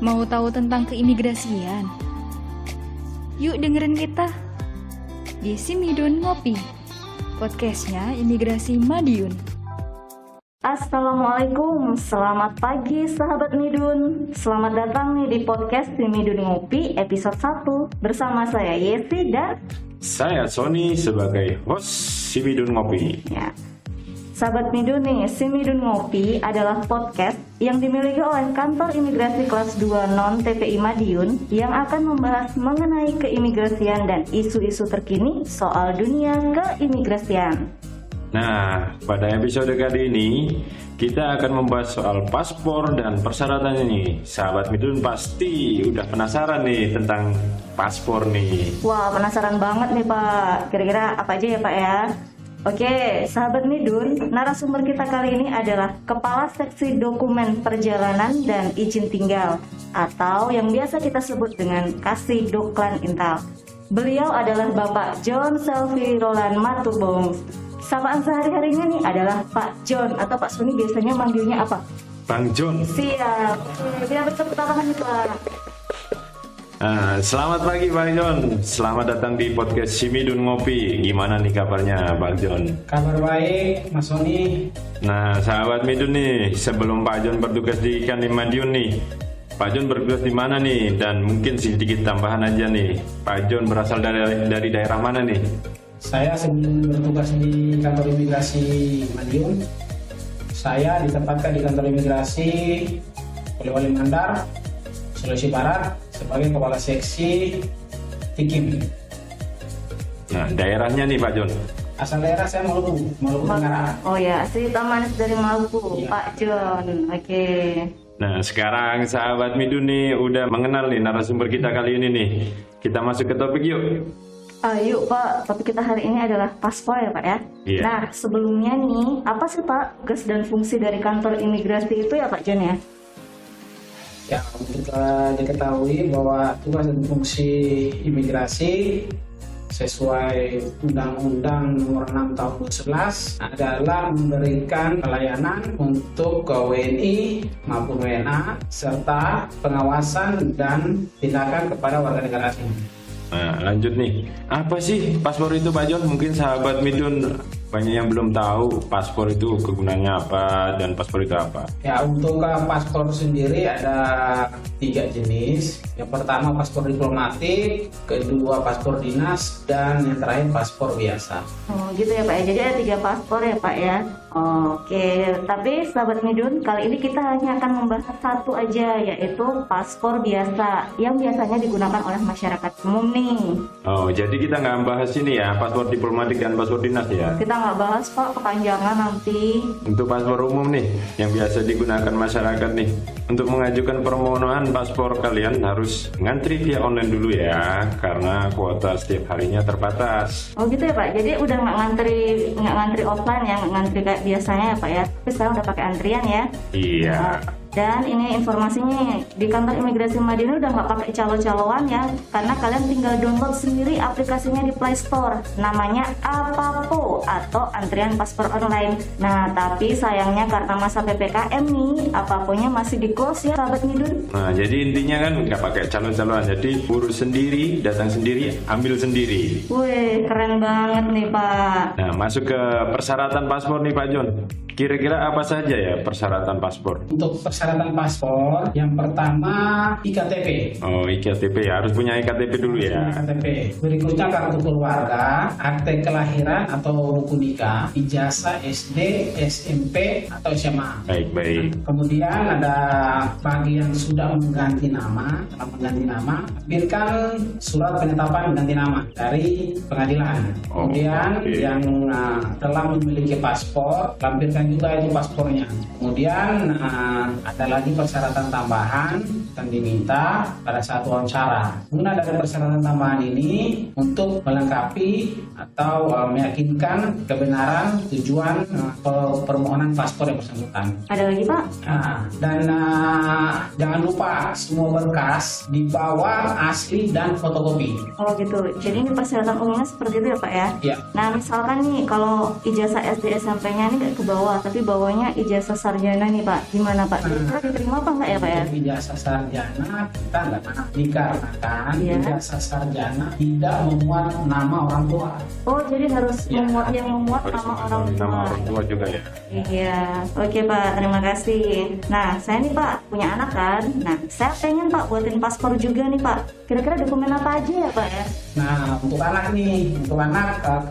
Mau tahu tentang keimigrasian? Yuk dengerin kita di Simidun Ngopi, podcastnya Imigrasi Madiun. Assalamualaikum, selamat pagi sahabat Midun. Selamat datang nih di podcast Simidun Ngopi episode 1 bersama saya Yesi dan saya Sony sebagai host Simidun Ngopi. ya. Sahabat Midun nih, Simidun Ngopi adalah podcast yang dimiliki oleh Kantor Imigrasi Kelas 2 Non-TPI Madiun yang akan membahas mengenai keimigrasian dan isu-isu terkini soal dunia keimigrasian. Nah, pada episode kali ini kita akan membahas soal paspor dan persyaratannya nih. Sahabat Midun pasti udah penasaran nih tentang paspor nih. Wah, penasaran banget nih Pak. Kira-kira apa aja ya Pak ya? Oke, sahabat Midun, narasumber kita kali ini adalah Kepala Seksi Dokumen Perjalanan dan Izin Tinggal atau yang biasa kita sebut dengan Kasih Doklan Intal. Beliau adalah Bapak John Selvi Roland Matubong. Sapaan sehari-harinya nih adalah Pak John atau Pak Sony biasanya manggilnya apa? Bang John. Siap. Biar bertepuk tangan nih Pak. Selamat pagi Pak John. Selamat datang di podcast Simidun Ngopi. Gimana nih kabarnya Bang John? Kabar baik, Mas Sony. Nah, sahabat Midun nih, sebelum Pak John bertugas di Kandim Madiun nih, Pak John bertugas di mana nih? Dan mungkin sedikit tambahan aja nih, Pak John berasal dari daerah mana nih? Saya sebelum bertugas di kantor imigrasi Madiun, saya ditempatkan di kantor imigrasi Polewali Mandar, Sulawesi Barat sebagai kepala seksi Tikim. Nah, daerahnya nih Pak John. Asal daerah saya Maluku Tenggara. Oh ya, si Manis dari Maluku, Iya. Pak John. Oke. Nah, sekarang sahabat Midun nih udah mengenal nih narasumber kita kali ini nih. Kita masuk ke topik yuk. Ayo Pak, topik kita hari ini adalah paspor ya Pak ya. Iya. Nah, sebelumnya nih, apa sih Pak tugas dan fungsi dari kantor imigrasi itu ya Pak John ya? Ya, untuk diketahui bahwa tugas dan fungsi imigrasi sesuai Undang-Undang Nomor 6 Tahun 2011 adalah memberikan pelayanan untuk WNI maupun WNA serta pengawasan dan tindakan kepada warga negara asing. Nah, lanjut nih. Apa sih paspor itu Pak John? Mungkin sahabat Midun banyak yang belum tahu paspor itu kegunaannya apa dan paspor itu apa. Ya, untuk paspor sendiri ada 3 jenis. Yang pertama paspor diplomatik, kedua paspor dinas, dan yang terakhir paspor biasa. Oh gitu ya Pak ya, jadi ada 3 paspor ya Pak ya. Oke, tapi sahabat Midun, kali ini kita hanya akan membahas satu aja, yaitu paspor biasa yang biasanya digunakan oleh masyarakat umum nih. Oh, jadi kita nggak bahas ini ya, paspor diplomatik dan paspor dinas ya. Kita nggak bahas Pak, kepanjangan nanti. Untuk paspor umum nih, yang biasa digunakan masyarakat nih, untuk mengajukan permohonan paspor kalian harus ngantri via online dulu ya, karena kuota setiap harinya terbatas. Oh gitu ya Pak, jadi udah nggak ngantri offline ya, nggak ngantri kayak biasanya ya Pak ya, tapi sekarang udah pakai antrian ya. Iya. Dan ini informasinya di kantor imigrasi Madiun udah nggak pakai calo-caloan ya, karena kalian tinggal download sendiri aplikasinya di Play Store, namanya Apapo atau antrian paspor online. Nah tapi sayangnya karena masa PPKM nih, Apaponya masih di close ya sahabat Midun. Nah, jadi intinya kan nggak pakai calon-calonan, jadi urus sendiri, datang sendiri, ambil sendiri. Wih keren banget nih Pak. Nah, masuk ke persyaratan paspor nih Pak John. Kira-kira apa saja ya persyaratan paspor? Untuk persyaratan paspor, yang pertama IKTP. Oh, IKTP ya, harus punya IKTP dulu ya. KTP. Berikutnya kartu keluarga, akte kelahiran atau buku nikah, ijazah SD, SMP atau SMA. Baik. Kemudian ada bagi yang sudah mengganti nama, lampirkan surat penetapan ganti nama dari pengadilan. Oh, Kemudian oke. yang telah memiliki paspor, lampirkan juga itu paspornya. Kemudian ada lagi persyaratan tambahan yang diminta pada saat wawancara. Guna dari persyaratan tambahan ini untuk melengkapi atau meyakinkan kebenaran tujuan permohonan paspor yang bersangkutan. Ada lagi Pak? Dan jangan lupa semua berkas dibawa asli dan fotokopi. Oh gitu, jadi ini persyaratan umumnya seperti itu ya Pak ya? Ya. Nah misalkan nih kalau ijazah SD SMP-nya ini nggak kebawa, siswa tapi bawanya ijazah sarjana nih Pak. Gimana Pak? Kira-kira diterima apa enggak ya Pak ya? Untuk ijazah sarjana kita nggak pernah, dikarenakan Iya. ijazah sarjana tidak memuat nama orang tua. Oh, jadi harus Iya. memuat Harus nama orang nama tua. orang tua juga ya. Iya, oke Pak, terima kasih. Nah, saya nih Pak punya anak kan. Nah, saya pengen Pak buatin paspor juga nih Pak. Kira-kira dokumen apa aja ya Pak ya? Nah, untuk anak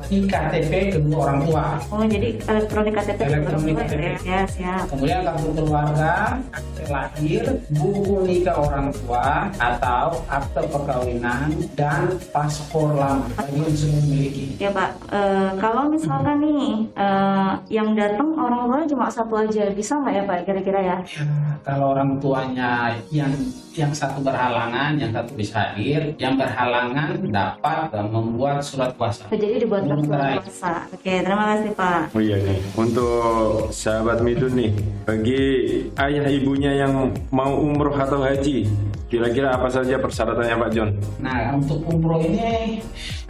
KTP kedua orang tua. Oh, jadi elektronik KTP Elektronik kedua KTP. ya? Ya, siap. Kemudian kartu keluarga, akte lahir, buku nikah orang tua atau akte perkawinan dan paspor lama bagi yang sudah memiliki. Ya Pak, kalau misalkan nih yang datang orang tuanya cuma satu aja, bisa nggak ya Pak kira-kira ya? Ya, kalau orang tuanya yang satu berhalangan, yang satu bisa hadir, yang berhalangan dapat membuat surat kuasa. Jadi dibuat Belum surat terakhir. kuasa. Oke, terima kasih Pak. Oh iya nih, untuk sahabat Midun nih, bagi ayah ibunya yang mau umroh atau haji, kira-kira apa saja persyaratannya Pak John? Nah, untuk umroh ini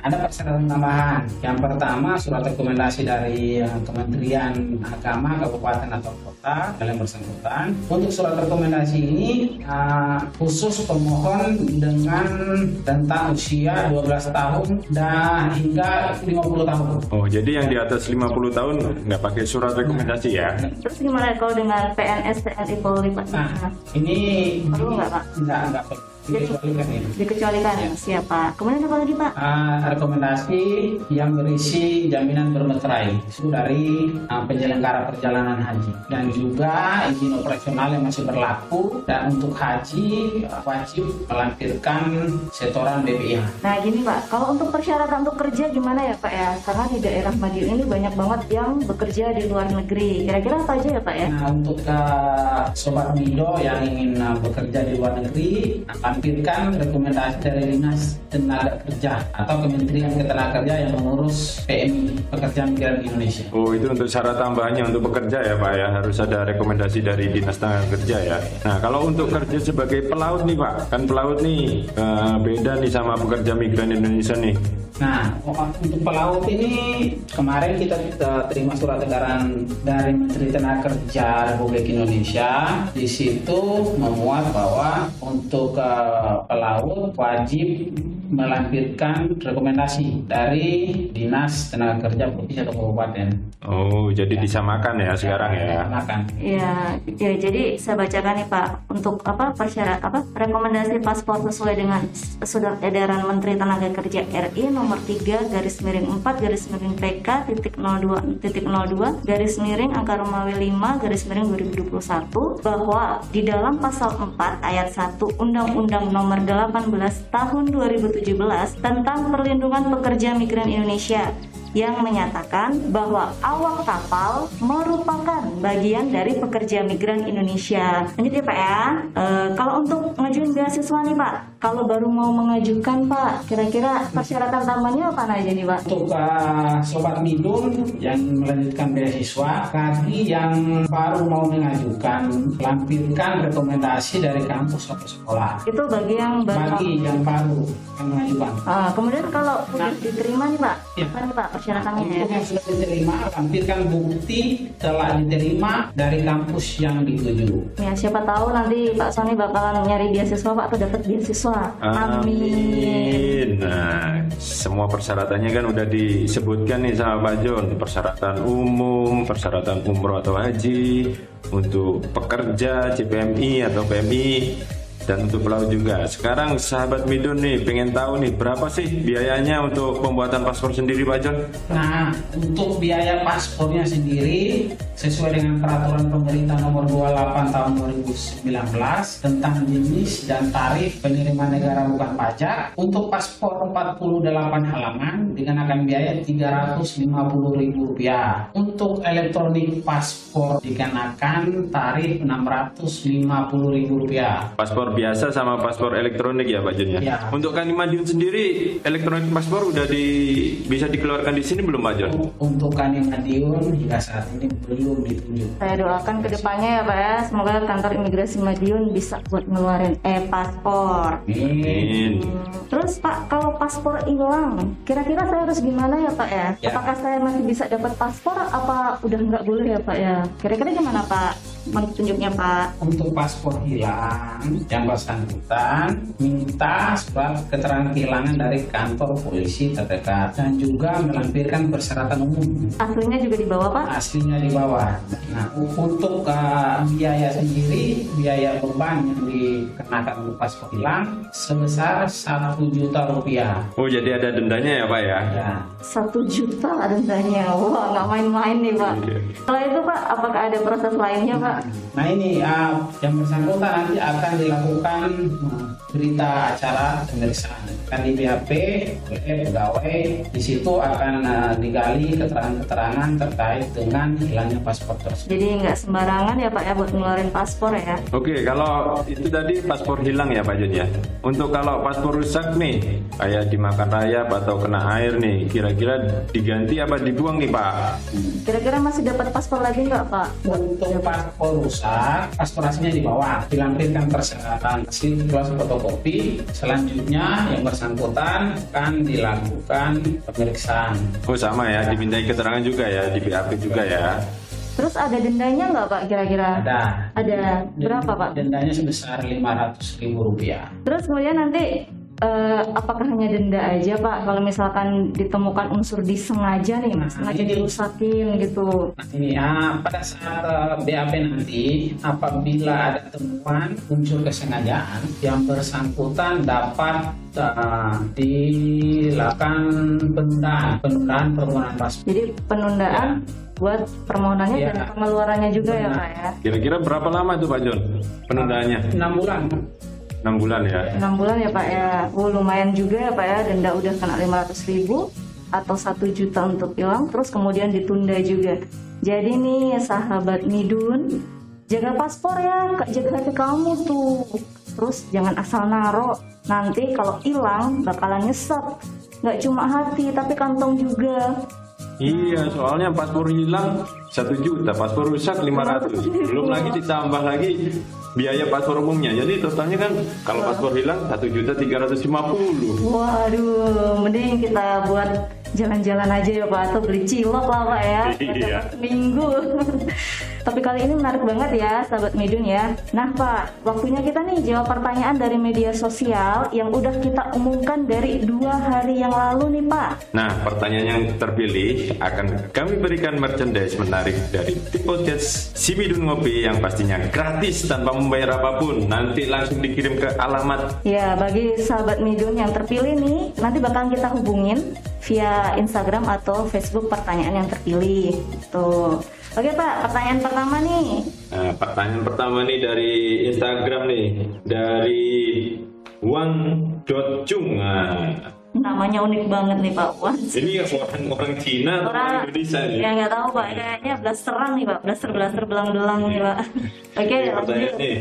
ada persyaratan tambahan. Yang pertama, surat rekomendasi dari Kementerian Agama, Kabupaten atau Kota yang bersangkutan. Untuk surat rekomendasi ini khusus pemohon dengan rentang usia 12 tahun dan hingga 50 tahun. Oh, jadi yang di atas 50 tahun nggak pakai surat rekomendasi ya? Terus gimana kalau dengan PNS, TNI, Polri Pak? Nah, ini Perlu nggak, Pak? Enggak dikecualikan ini. Dikecualikan, siap Pak. Kemudian apa lagi Pak? Rekomendasi yang berisi jaminan bermeterai itu dari penyelenggara perjalanan haji dan juga izin operasional yang masih berlaku, dan untuk haji wajib melampirkan setoran BPIH. Nah gini Pak, kalau untuk persyaratan untuk kerja gimana ya Pak ya? Karena di daerah Madiun ini banyak banget yang bekerja di luar negeri. Kira-kira apa aja ya Pak ya? Nah, untuk Sobat Mido yang ingin bekerja di luar negeri, lampirkan rekomendasi dari Dinas Tenaga Kerja atau Kementerian Ketenagakerjaan yang mengurus PMI, Pekerjaan Migran Indonesia. Oh, itu untuk syarat tambahannya untuk bekerja ya Pak ya, harus ada rekomendasi dari Dinas Tenaga Kerja ya. Nah, kalau untuk kerja sebagai pelaut nih Pak, kan pelaut nih beda nih sama pekerja migran Indonesia nih. Nah, untuk pelaut ini kemarin kita terima surat edaran dari Menteri Tenaga Kerja Republik Indonesia. Di situ memuat bahwa untuk pelaut wajib melampirkan rekomendasi dari Dinas Tenaga Kerja Provinsi atau Kabupaten. Oh, jadi disamakan ya sekarang ya. Disamakan. Ya, jadi saya bacakan nih Pak, untuk rekomendasi paspor sesuai dengan surat edaran Menteri Tenaga Kerja RI nomor 3/PK-PK-02/PK-02/Romawi 5/2021 bahwa di dalam pasal 4 ayat 1 Undang-Undang nomor 18 tahun 2017 tentang perlindungan pekerja migran Indonesia yang menyatakan bahwa awak kapal merupakan bagian dari pekerja migran Indonesia. Lanjut ya Pak ya. Kalau untuk mengajukan beasiswa nih Pak, kalau baru mau mengajukan Pak, kira-kira persyaratan tambahannya apa aja nih Pak? Untuk Sobat Midun yang melanjutkan beasiswa, bagi yang baru mau mengajukan, lampirkan rekomendasi dari kampus atau sekolah. Itu bagi yang baru. Bagi yang baru yang mengajukan. Kemudian kalau udah diterima nih Pak, Ya. apa nih Pak persyaratannya ya? Untuk yang sudah diterima, lampirkan bukti telah diterima dari kampus yang dituju. Ya, siapa tahu nanti Pak Sony bakalan nyari beasiswa Pak atau dapat beasiswa. Amin. Nah, semua persyaratannya kan udah disebutkan nih sama Pak John. Persyaratan umum, persyaratan umroh atau haji, untuk pekerja CPMI atau PMI, dan untuk pelaut juga. Sekarang sahabat Midun nih pengen tahu nih berapa sih biayanya untuk pembuatan paspor sendiri Pak John? Nah, untuk biaya paspornya sendiri sesuai dengan peraturan pemerintah nomor 28 tahun 2019 tentang jenis dan tarif penerimaan negara bukan pajak, untuk paspor 48 halaman dikenakan biaya Rp350.000. Untuk elektronik paspor dikenakan tarif Rp650.000. Paspor biasa sama paspor elektronik ya Pak John ya? Ya. Untuk Kani Madiun sendiri elektronik paspor udah bisa dikeluarkan di sini belum Pak John? Untuk Kani Madiun hingga saat ini belum belum ditunjuk. Saya doakan ke depannya ya Pak ya, semoga kantor imigrasi Madiun bisa buat ngeluarin paspor. Amin. Terus Pak, kalau paspor hilang, kira-kira saya harus gimana ya Pak ya? Ya. Apakah saya masih bisa dapat paspor, apa udah nggak boleh ya Pak ya? Kira-kira gimana Pak tunjuknya Pak? Untuk paspor hilang, yang bersangkutan minta surat keterangan kehilangan dari kantor polisi terdekat dan juga melampirkan persyaratan umum. Aslinya juga dibawa Pak? Aslinya di bawah. Nah, untuk biaya sendiri, biaya beban yang dikenakan untuk paspor hilang sebesar 1 juta rupiah. Oh, jadi ada dendanya ya Pak ya? Ya. 1 juta dendanya. Wah, nggak main-main nih Pak. Iya. Setelah itu Pak, apakah ada proses lainnya Pak? Nah ini yang bersangkutan nanti akan dilakukan berita acara pemeriksaan kan di BAP oleh pegawai. Di situ akan digali keterangan-keterangan terkait dengan hilangnya paspor tersebut. Jadi nggak sembarangan ya Pak ya buat ngeluarin paspor ya? Oke, kalau itu tadi paspor hilang ya Pak Jun ya. Untuk kalau paspor rusak nih, kayak dimakan rayap atau kena air nih, kira-kira diganti apa dibuang nih Pak? Kira-kira masih dapat paspor lagi nggak Pak? Untuk paspor rusak, paspor aslinya dibawa, dilampirkan persyaratan asli plus fotokopi. Selanjutnya yang bersangkutan akan dilakukan pemeriksaan. Oh sama ya, dimintai keterangan juga ya, di BAP juga ya. Terus ada dendanya nggak Pak kira-kira? Ada. Ada berapa Pak? Dendanya sebesar Rp500.000. Terus kemudian nanti apakah hanya denda aja Pak? Kalau misalkan ditemukan unsur disengaja nih, sengaja dirusakin gitu. Nah ini pada saat BAP nanti, apabila ada temuan unsur kesengajaan, yang bersangkutan dapat dilakukan penundaan permohonan paspor. Jadi penundaan buat permohonannya Ya. dan pengeluarannya juga ya Pak ya? Kira-kira berapa lama itu Pak John penundaannya? 6 bulan. 6 bulan ya. 6 bulan ya Pak ya? Lumayan juga ya Pak ya, denda udah kena 500.000 atau 1 juta untuk hilang, terus kemudian ditunda juga. Jadi nih sahabat Midun, jaga paspor ya, jaga hati kamu tuh. Terus jangan asal naro, nanti kalau hilang bakalan nyesek. Nggak cuma hati, tapi kantong juga. Iya, soalnya paspor hilang 1 juta, paspor rusak 500. Belum lagi ditambah lagi biaya paspor umumnya. Jadi totalnya kan kalau paspor hilang 1.350.000. Waduh, mending kita buat jalan-jalan aja ya Pak, atau beli cilok lah Pak ya, Iya. seminggu. Tapi kali ini menarik banget ya sahabat Midun ya. Nah Pak, waktunya kita nih jawab pertanyaan dari media sosial yang udah kita umumkan dari 2 hari yang lalu nih Pak. Nah, pertanyaan yang terpilih akan kami berikan merchandise menarik dari tim podcast Si Midun Ngopi yang pastinya gratis tanpa membayar apapun. Nanti langsung dikirim ke alamat. Ya, bagi sahabat Midun yang terpilih nih, nanti bakal kita hubungin via Instagram atau Facebook pertanyaan yang terpilih. Tuh. Oke Pak, pertanyaan pertama nih. Nah, pertanyaan pertama nih dari Instagram nih, dari Wang.Chung. Nah, Namanya unik banget nih Pak Wan. ini orang Cina atau orang Indonesia nih? Ya nggak tahu Pak, kayaknya blasteran nih Pak, blaster belang-belang nih Pak. Oke, Ini pertanyaan nih,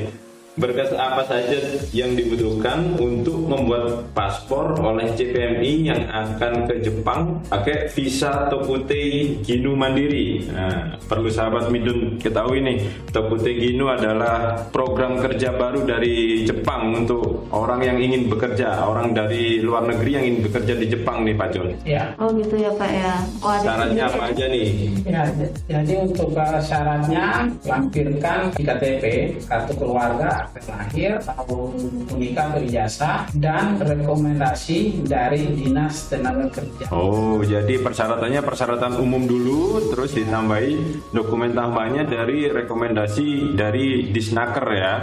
berkas apa saja yang dibutuhkan untuk membuat paspor oleh CPMI yang akan ke Jepang pakai visa Tokutei Ginu Mandiri? Nah, perlu sahabat Midun ketahui nih, Tokutei Ginu adalah program kerja baru dari Jepang untuk orang yang ingin bekerja, orang dari luar negeri yang ingin bekerja di Jepang nih Pak John. Ya. Oh gitu ya Pak ya. Wah, Syaratnya apa aja nih? Ya, jadi untuk syaratnya lampirkan KTP, kartu keluarga, akte lahir, tahun menikah atau ijazah, dan rekomendasi dari Dinas Tenaga Kerja. Oh, jadi persyaratannya persyaratan umum dulu, terus ditambahi dokumen tambahannya dari rekomendasi dari Disnaker ya.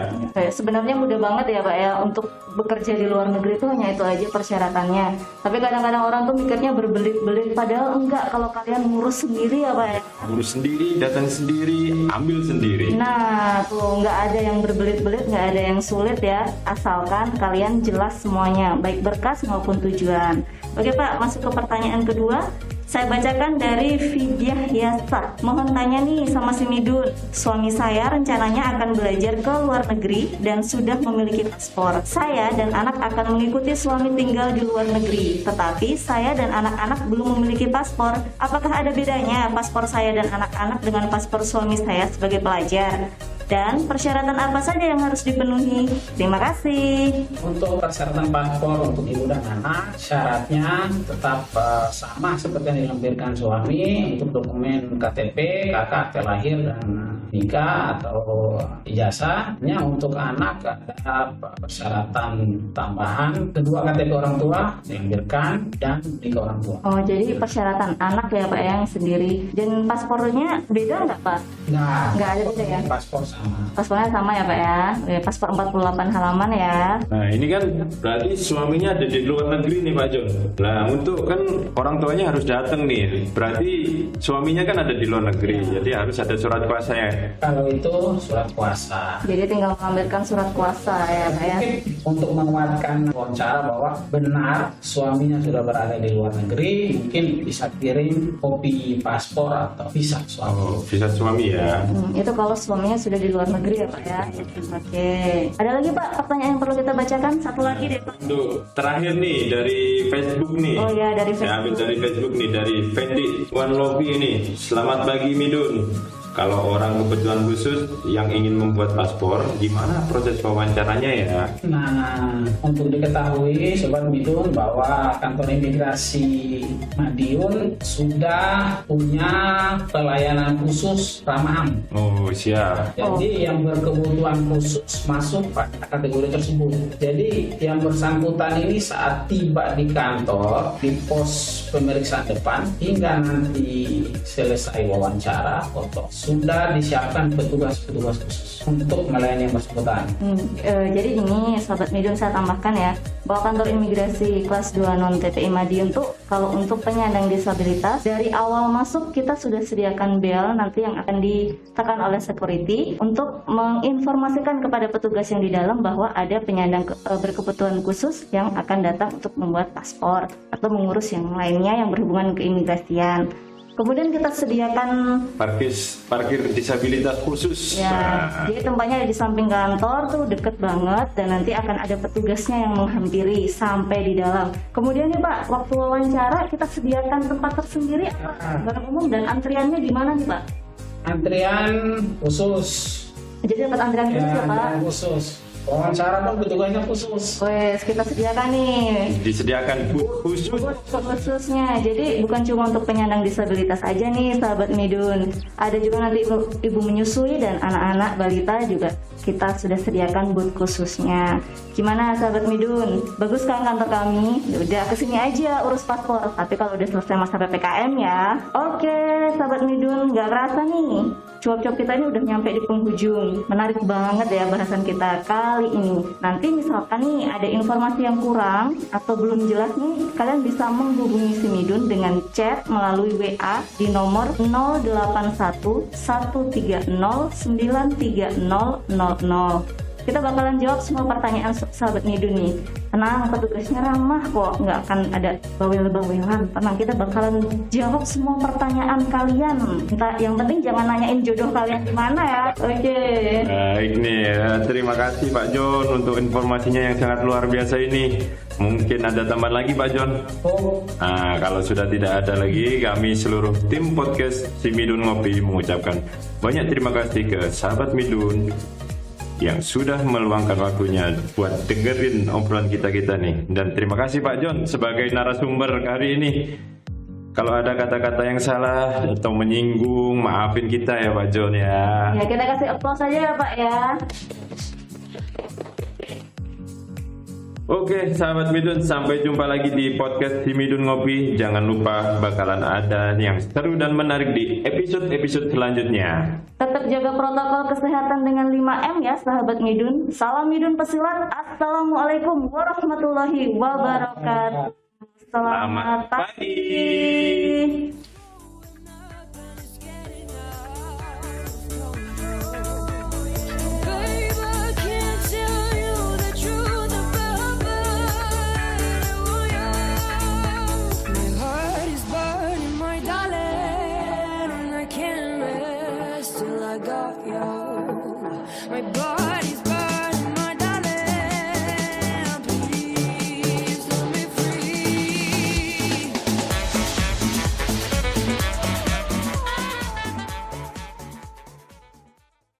Sebenarnya mudah banget ya Pak ya untuk bekerja di luar negeri itu hanya itu aja persyaratannya. Tapi kadang-kadang orang tuh mikirnya berbelit-belit, padahal enggak kalau kalian ngurus sendiri ya Pak ya. Urus sendiri, datang sendiri, ambil sendiri. Nah tuh nggak ada yang berbelit-belit, nggak ada yang sulit ya, asalkan kalian jelas semuanya, baik berkas maupun tujuan. Oke Pak, masuk ke pertanyaan kedua. Saya bacakan dari Fidyah Yasa. Mohon tanya nih sama si Midun. Suami saya rencananya akan belajar ke luar negeri dan sudah memiliki paspor. Saya dan anak akan mengikuti suami tinggal di luar negeri. Tetapi saya dan anak-anak belum memiliki paspor. Apakah ada bedanya paspor saya dan anak-anak dengan paspor suami saya sebagai pelajar? Dan persyaratan apa saja yang harus dipenuhi? Terima kasih. Untuk persyaratan paspor untuk ibu dan anak, syaratnya tetap sama seperti yang dilampirkan suami. Untuk dokumen KTP, akte lahir dan nikah atau ijazahnya. Untuk anak ada persyaratan tambahan, kedua KTP orang tua dilampirkan dan nikah orang tua. Oh, jadi persyaratan anak ya Pak yang sendiri. Dan paspornya beda nggak Pak? Nggak ada beda ya? Paspor sama. Paspornya sama ya Pak ya? Paspor 48 halaman ya. Nah ini kan berarti suaminya ada di luar negeri nih Pak Jon. Nah untuk kan orang tuanya harus datang nih. Berarti suaminya kan ada di luar negeri, jadi harus ada surat kuasanya. Kalau itu surat kuasa. Jadi tinggal mengambilkan surat kuasa ya Pak ya. Untuk menguatkan wawancara bahwa benar suaminya sudah berada di luar negeri, mungkin bisa kirim kopi paspor atau visa suami. Oh, visa suami ya. Itu kalau suaminya sudah di luar negeri ya Pak ya. Oke. Ada lagi Pak pertanyaan yang perlu kita bacakan? Satu lagi deh Pak. Tuh, terakhir nih dari Facebook nih. Oh ya dari Saya ambil Facebook. dari Facebook nih, dari Fendi One Lobby ini. Selamat pagi Midun. Kalau orang kebutuhan khusus yang ingin membuat paspor, gimana proses wawancaranya ya? Nah, untuk diketahui Sobat Midun bahwa kantor imigrasi Madiun sudah punya pelayanan khusus ramah HAM. Oh siap. Jadi yang berkebutuhan khusus masuk pada kategori tersebut. Jadi yang bersangkutan ini saat tiba di kantor, di pos pemeriksaan depan, hingga nanti selesai wawancara, foto, sudah disiapkan petugas-petugas khusus untuk melayani yang bersangkutan. Jadi ini Sahabat Midun saya tambahkan ya, bahwa kantor imigrasi kelas 2 non TPI Madiun tuh kalau untuk penyandang disabilitas dari awal masuk kita sudah sediakan bel nanti yang akan ditekan oleh security untuk menginformasikan kepada petugas yang di dalam bahwa ada penyandang berkebutuhan khusus yang akan datang untuk membuat paspor atau mengurus yang lainnya yang berhubungan keimigrasian. Kemudian kita sediakan Parkir disabilitas khusus. ya, Nah, jadi tempatnya di samping kantor tuh deket banget dan nanti akan ada petugasnya yang menghampiri sampai di dalam. Kemudian nih Pak, waktu wawancara kita sediakan tempat tersendiri barang umum dan antriannya gimana nih Pak? Antrian khusus. Jadi dapat antrian khusus ya Pak? Antrian khusus. Wawancara pun petugasnya khusus. Wes, kita sediakan nih disediakan booth khusus. khususnya. Jadi bukan cuma untuk penyandang disabilitas aja nih Sahabat Midun. Ada juga nanti ibu menyusui dan anak-anak balita juga kita sudah sediakan booth khususnya. Gimana Sahabat Midun? Bagus kan kantor kami? Udah kesini aja urus paspor. Tapi kalau udah selesai masa PPKM ya. Oke Sahabat Midun, nggak kerasa nih. Cuap-cuap kita ini udah nyampe di penghujung. Menarik banget ya bahasan kita kali ini. Nanti misalkan nih ada informasi yang kurang atau belum jelas nih, kalian bisa menghubungi si Midun dengan chat melalui WA di nomor 081 130 93000. Kita bakalan jawab semua pertanyaan Sahabat Midun nih. Tenang, petugasnya ramah kok, nggak akan ada bawel-bawelan. Tenang, kita bakalan jawab semua pertanyaan kalian. Yang penting jangan nanyain jodoh kalian di mana ya. Oke. Baik nih, terima kasih Pak Jon untuk informasinya yang sangat luar biasa ini. Mungkin ada tambahan lagi Pak Jon? Nah, kalau sudah tidak ada lagi, kami seluruh tim podcast Si Midun Ngopi mengucapkan banyak terima kasih ke Sahabat Midun yang sudah meluangkan waktunya buat dengerin obrolan kita nih. Dan terima kasih Pak Jon sebagai narasumber hari ini. Kalau ada kata-kata yang salah atau menyinggung, maafin kita ya Pak Jon ya. Ya, kita kasih applause aja ya Pak ya. Oke sahabat Midun, sampai jumpa lagi di podcast Si Midun Ngopi. Jangan lupa bakalan ada yang seru dan menarik di episode-episode selanjutnya. Tetap jaga protokol kesehatan dengan 5M ya sahabat Midun. Salam Midun pesilat. Assalamualaikum warahmatullahi wabarakatuh. Selamat pagi.